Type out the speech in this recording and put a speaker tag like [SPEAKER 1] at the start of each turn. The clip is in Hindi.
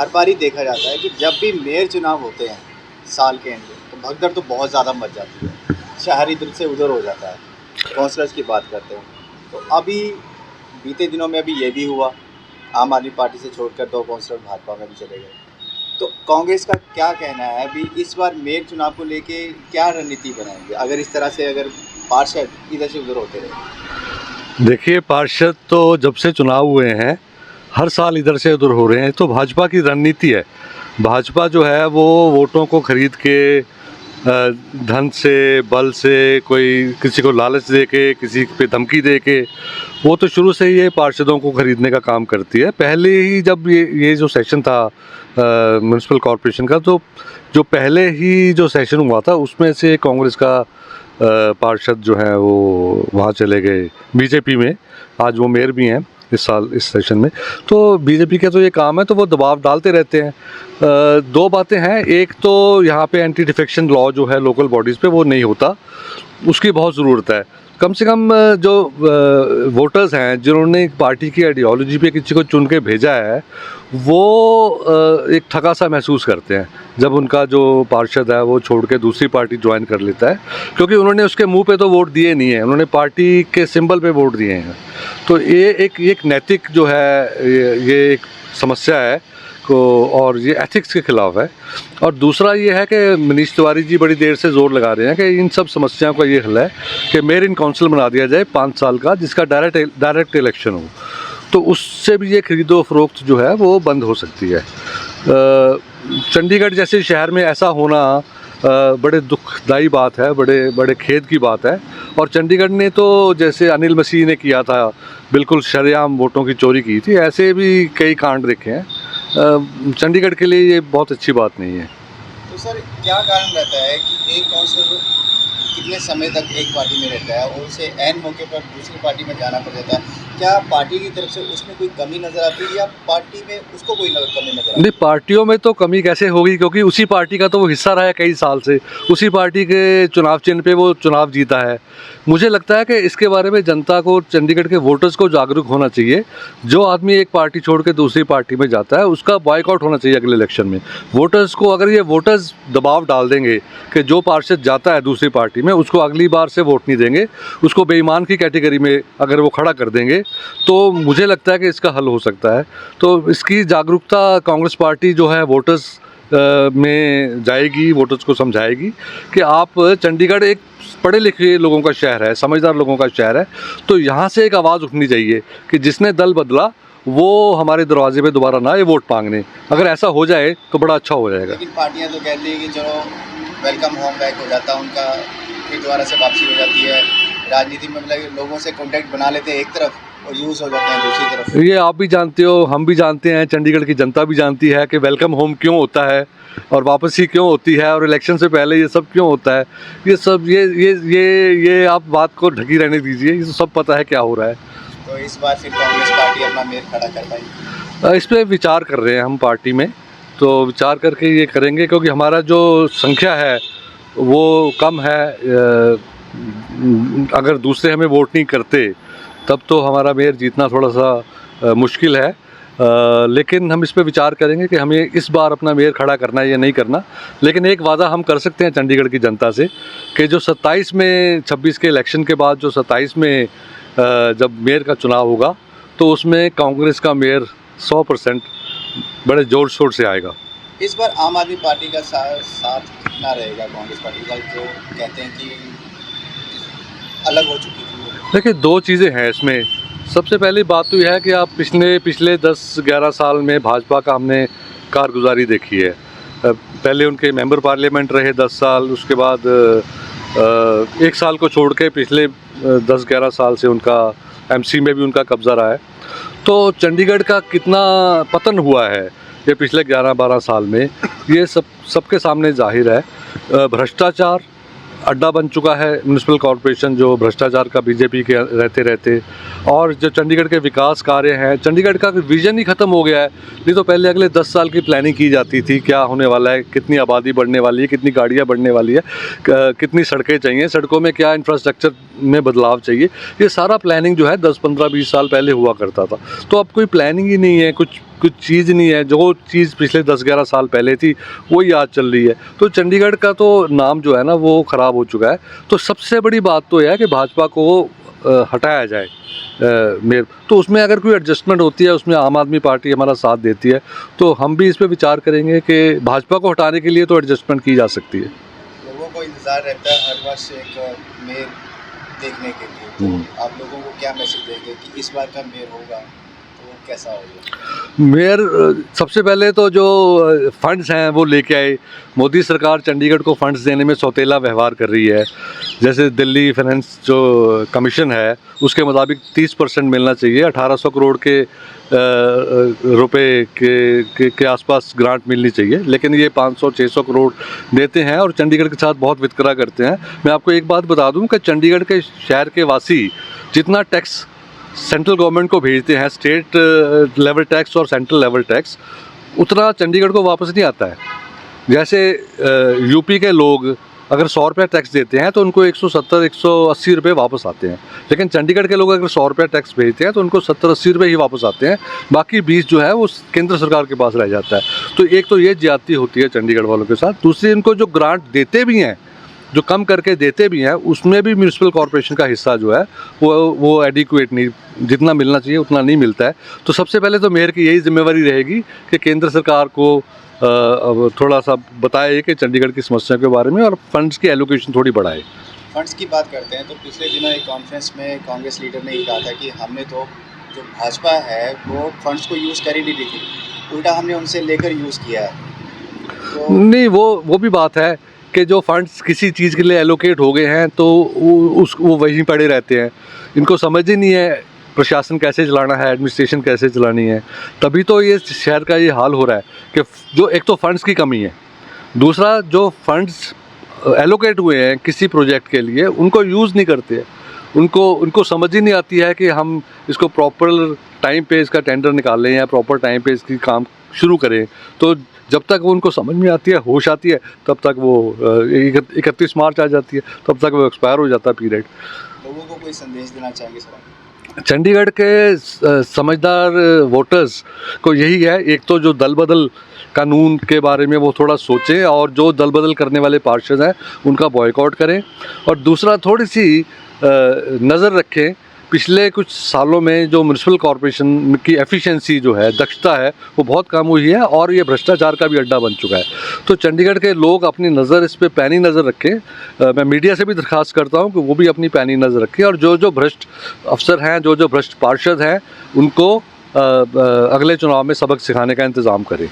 [SPEAKER 1] हर बार ही देखा जाता है कि जब भी मेयर चुनाव होते हैं साल के एंड में, तो भगदड़ तो बहुत ज़्यादा मच जाती है, शहर इधर से उधर हो जाता है। काउंसलर्स की बात करते हैं तो अभी बीते दिनों में अभी ये भी हुआ, आम आदमी पार्टी से छोड़कर 2 काउंसलर भाजपा में भी चले गए। तो कांग्रेस का क्या कहना है अभी इस बार मेयर चुनाव को लेके, क्या रणनीति बनाएंगे अगर इस तरह से अगर पार्षद इधर से उधर होते रहे?
[SPEAKER 2] देखिए, पार्षद तो जब से चुनाव हुए हैं हर साल इधर से उधर हो रहे हैं, तो भाजपा की रणनीति है। भाजपा जो है वो वोटों को खरीद के धन से, बल से, कोई किसी को लालच दे के, किसी पे धमकी दे के, वो तो शुरू से ही ये पार्षदों को खरीदने का काम करती है। पहले ही जब ये जो सेशन था म्यूनसिपल कॉरपोरेशन का, तो जो पहले ही जो सेशन हुआ था उसमें से कांग्रेस का पार्षद जो है वो वहाँ चले गए बीजेपी में। आज वो मेयर भी हैं इस साल इस सेशन में। तो बीजेपी का तो ये काम है, तो वो दबाव डालते रहते हैं। 2 बातें हैं, एक तो यहाँ पे एंटी डिफेक्शन लॉ जो है लोकल बॉडीज़ पे वो नहीं होता, उसकी बहुत ज़रूरत है। कम से कम जो वोटर्स हैं जिन्होंने एक पार्टी की आइडियोलॉजी पे किसी को चुन के भेजा है, वो एक ठगा सा महसूस करते हैं जब उनका जो पार्षद है वो छोड़ के दूसरी पार्टी ज्वाइन कर लेता है, क्योंकि उन्होंने उसके मुंह पे तो वोट दिए नहीं है, उन्होंने पार्टी के सिंबल पे वोट दिए हैं। तो ये एक नैतिक जो है ये एक समस्या है को, और ये एथिक्स के खिलाफ है। और दूसरा ये है कि मनीष तिवारी जी बड़ी देर से जोर लगा रहे हैं कि इन सब समस्याओं का ये हल है कि मेयर इन काउंसिल बना दिया जाए 5 साल का, जिसका डायरेक्ट इलेक्शन हो, तो उससे भी ये खरीदो फरोख्त जो है वो बंद हो सकती है। चंडीगढ़ जैसे शहर में ऐसा होना बड़े दुखदाई बात है, बड़े खेद की बात है। और चंडीगढ़ ने तो जैसे अनिल मसीह ने किया था, बिल्कुल शरेआम वोटों की चोरी की थी, ऐसे भी कई कांड देखे हैं। चंडीगढ़ के लिए ये बहुत अच्छी बात नहीं है।
[SPEAKER 1] तो सर क्या कारण रहता है कि एक काउंसलर कितने समय तक एक पार्टी में रहता है और उसे ऐन मौके पर दूसरी पार्टी में जाना पड़ जाता है? क्या पार्टी की तरफ से उसमें कोई कमी नज़र आती है या पार्टी में उसको कोई कमी नज़र आती है?
[SPEAKER 2] नहीं, पार्टियों में तो कमी कैसे होगी, क्योंकि उसी पार्टी का तो वो हिस्सा रहा है कई साल से, उसी पार्टी के चुनाव चिन्ह पे वो चुनाव जीता है। मुझे लगता है कि इसके बारे में जनता को, चंडीगढ़ के वोटर्स को जागरूक होना चाहिए। जो आदमी एक पार्टी छोड़ के दूसरी पार्टी में जाता है उसका बॉयकॉट होना चाहिए अगले इलेक्शन में। वोटर्स को, अगर ये वोटर्स दबाव डाल देंगे कि जो पार्षद जाता है दूसरी पार्टी में उसको अगली बार से वोट नहीं देंगे, उसको बेईमान की कैटेगरी में अगर वो खड़ा कर देंगे, तो मुझे लगता है कि इसका हल हो सकता है। तो इसकी जागरूकता कांग्रेस पार्टी जो है वोटर्स में जाएगी, वोटर्स को समझाएगी कि आप, चंडीगढ़ एक पढ़े लिखे लोगों का शहर है, समझदार लोगों का शहर है, तो यहाँ से एक आवाज़ उठनी चाहिए कि जिसने दल बदला वो हमारे दरवाजे पे दोबारा ना आए वोट मांगने। अगर ऐसा हो जाए तो बड़ा अच्छा हो जाएगा।
[SPEAKER 1] लेकिन पार्टियां तो कहती है कि चलो वेलकम होम बैक हो जाता है उनका, फिर दोबारा से वापसी हो जाती है। राजनीति में मतलब लोगों से कॉन्टैक्ट बना लेते हैं एक तरफ और यूज़ हो जाते हैं दूसरी तरफ।
[SPEAKER 2] ये आप भी जानते हो, हम भी जानते हैं, चंडीगढ़ की जनता भी जानती है कि वेलकम होम क्यों होता है और वापसी क्यों होती है और इलेक्शन से पहले ये सब क्यों होता है। ये सब ये आप बात को ढकी रहने दीजिए, ये सब पता है क्या हो रहा है।
[SPEAKER 1] तो इस बार फिर कांग्रेस पार्टी अपना मेयर खड़ा कर पाएगी?
[SPEAKER 2] इस पर विचार कर रहे हैं हम पार्टी में, तो विचार करके ये करेंगे, क्योंकि हमारा जो संख्या है वो कम है। अगर दूसरे हमें वोट नहीं करते तब तो हमारा मेयर जीतना थोड़ा सा मुश्किल है। लेकिन हम इस पे विचार करेंगे कि हमें इस बार अपना मेयर खड़ा करना है या नहीं करना। लेकिन एक वादा हम कर सकते हैं चंडीगढ़ की जनता से कि जो 27 में 26 के इलेक्शन के बाद जो 27 में जब मेयर का चुनाव होगा तो उसमें कांग्रेस का मेयर 100% बड़े जोर शोर से आएगा।
[SPEAKER 1] इस बार आम आदमी पार्टी का साथ कितना रहेगा कांग्रेस पार्टी का, जो कहते हैं कि अलग हो चुकी थी?
[SPEAKER 2] देखिए, 2 चीज़ें हैं इसमें। सबसे पहली बात तो यह है कि आप पिछले 10-11 साल में भाजपा का हमने कारगुजारी देखी है। पहले उनके मेंबर पार्लियामेंट रहे 10 साल, उसके बाद 1 साल को छोड़ के पिछले 10-11 साल से उनका एमसी में भी उनका कब्जा रहा है। तो चंडीगढ़ का कितना पतन हुआ है ये पिछले 11-12 साल में, ये सबके सामने जाहिर है। भ्रष्टाचार अड्डा बन चुका है म्यूनसिपल कॉरपोरेशन, जो भ्रष्टाचार का बीजेपी के रहते और जो चंडीगढ़ के विकास कार्य हैं, चंडीगढ़ का विज़न ही ख़त्म हो गया है। नहीं तो पहले अगले 10 साल की प्लानिंग की जाती थी, क्या होने वाला है, कितनी आबादी बढ़ने वाली है, कितनी गाड़ियाँ बढ़ने वाली है, कितनी सड़कें चाहिए, सड़कों में क्या इंफ्रास्ट्रक्चर में बदलाव चाहिए। ये सारा प्लानिंग जो है 10, 15, 20 साल पहले हुआ करता था, तो अब कोई प्लानिंग ही नहीं है, कुछ चीज़ नहीं है। जो चीज़ पिछले 10, 11 साल पहले थी वही आज चल रही है। तो चंडीगढ़ का तो नाम जो है ना वो ख़राब हो चुका है। तो सबसे बड़ी बात तो यह है कि भाजपा को हटाया जाए मेयर। तो उसमें अगर कोई एडजस्टमेंट होती है, उसमें आम आदमी पार्टी हमारा साथ देती है, तो हम भी इस पे विचार करेंगे कि भाजपा को हटाने के लिए तो एडजस्टमेंट की जा सकती है।
[SPEAKER 1] लोगों को इंतज़ार रहता है हर वर्ष एक मेयर देखने के लिए, तो आप लोगों को क्या मैसेज देंगे कि इस बार का मेयर होगा तो वो कैसा होगा?
[SPEAKER 2] मेयर सबसे पहले तो जो फंड्स हैं वो लेके आए। मोदी सरकार चंडीगढ़ को फंड्स देने में सौतेला व्यवहार कर रही है। जैसे दिल्ली फाइनेंस जो कमीशन है उसके मुताबिक 30% मिलना चाहिए। 1800 करोड़ के रुपए के आसपास ग्रांट मिलनी चाहिए, लेकिन ये 500-600 करोड़ देते हैं और चंडीगढ़ के साथ बहुत वितकरा करते हैं। मैं आपको एक बात बता दूं कि चंडीगढ़ के शहर के वासी जितना टैक्स सेंट्रल गवर्नमेंट को भेजते हैं, स्टेट लेवल टैक्स और सेंट्रल लेवल टैक्स, उतना चंडीगढ़ को वापस नहीं आता है। जैसे यूपी के लोग अगर 100 रुपये टैक्स देते हैं तो उनको 170-180 रुपये वापस आते हैं, लेकिन चंडीगढ़ के लोग अगर 100 रुपये टैक्स भेजते हैं तो उनको 70-80 रुपये ही वापस आते हैं। बाकी 20 जो है वो केंद्र सरकार के पास रह जाता है। तो एक तो ये ज्यादती होती है चंडीगढ़ वालों के साथ। दूसरी, इनको जो ग्रांट देते भी हैं, जो कम करके देते भी हैं, उसमें भी म्यूनिसिपल कॉर्पोरेशन का हिस्सा जो है वो एडिक्वेट नहीं, जितना मिलना चाहिए उतना नहीं मिलता है। तो सबसे पहले तो मेयर की यही जिम्मेवारी रहेगी कि केंद्र सरकार को थोड़ा सा बताए कि चंडीगढ़ की समस्या के बारे में और फंड्स की एलोकेशन थोड़ी बढ़ाए।
[SPEAKER 1] फंड्स की बात करते हैं तो पिछले दिनों एक कॉन्फ्रेंस में कांग्रेस लीडर ने ये कहा था कि हमने तो जो भाजपा है वो फंड्स को यूज़ कर ही नहीं रही थी, उल्टा हमने उनसे लेकर यूज़ किया है। तो
[SPEAKER 2] नहीं, वो भी बात है कि जो फंड्स किसी चीज़ के लिए एलोकेट हो गए हैं तो वो वहीं पड़े रहते हैं। इनको समझ ही नहीं है प्रशासन कैसे चलाना है, एडमिनिस्ट्रेशन कैसे चलानी है। तभी तो ये शहर का ये हाल हो रहा है कि जो एक तो फंड्स की कमी है, दूसरा जो फंड्स एलोकेट हुए हैं किसी प्रोजेक्ट के लिए उनको यूज़ नहीं करते हैं। उनको समझ ही नहीं आती है कि हम इसको प्रॉपर टाइम पे इसका टेंडर निकालें या प्रॉपर टाइम पे इसकी काम शुरू करें। तो जब तक वो उनको समझ में आती है, होश आती है, तब तक वो 31 मार्च आ जाती है, तब तक वो एक्सपायर हो जाता है पीरियड।
[SPEAKER 1] लोगों को कोई संदेश देना चाहेंगे सर?
[SPEAKER 2] चंडीगढ़ के समझदार वोटर्स को यही है, एक तो जो दल बदल कानून के बारे में वो थोड़ा सोचें और जो दल बदल करने वाले पार्षद हैं उनका बॉयकॉट करें। और दूसरा, थोड़ी सी नज़र रखें पिछले कुछ सालों में जो म्यूनिसिपल कॉर्पोरेशन की एफिशिएंसी जो है, दक्षता है, वो बहुत कम हुई है और ये भ्रष्टाचार का भी अड्डा बन चुका है। तो चंडीगढ़ के लोग अपनी नज़र इस पे पैनी नज़र रखें। मैं मीडिया से भी दरख्वास्त करता हूँ कि वो भी अपनी पैनी नज़र रखें और जो भ्रष्ट अफसर हैं, जो भ्रष्ट पार्षद हैं, उनको अगले चुनाव में सबक सिखाने का इंतज़ाम करें।